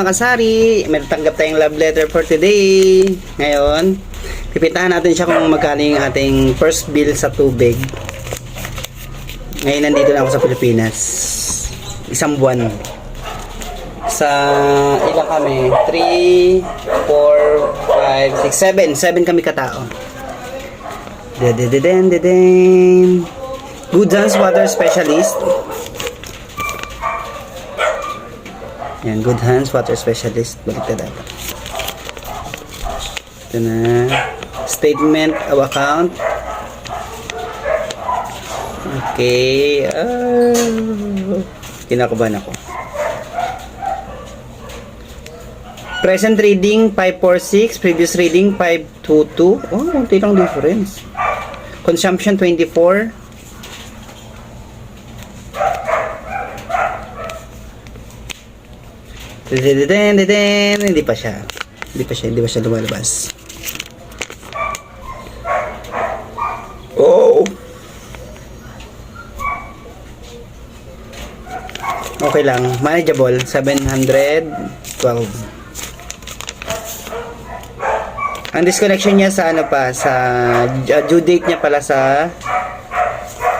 mga kasari, may tanggap tayong love letter for today. Ngayon, pipintahan natin siya kung magkano yung ating first bill sa tubig. Ngayon nandito na ako sa Pilipinas. Isang buwan. Sa ilang kami? 3, 4, 5, 6, 7 kami katao. Good Hands Water Specialist. Yan, Good Hands Water Specialist. Baliktad ata. Ito na. Statement of account. Okay. Kinakabahan ako. Present reading 546, previous reading 522. Oh, konti lang difference. Consumption 24. Hindi pa siya lumalabas. Oh. Okay lang, manageable. 712. Ang disconnection niya sa ano pa, sa due date niya pala sa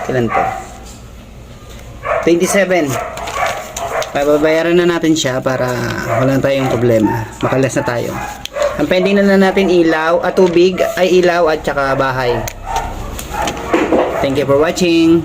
kailan to? 27. Babayaran na natin siya para wala tayong problema. Makalas na tayo. Ang pending na natin ilaw at tubig ay ilaw at saka bahay. Thank you for watching.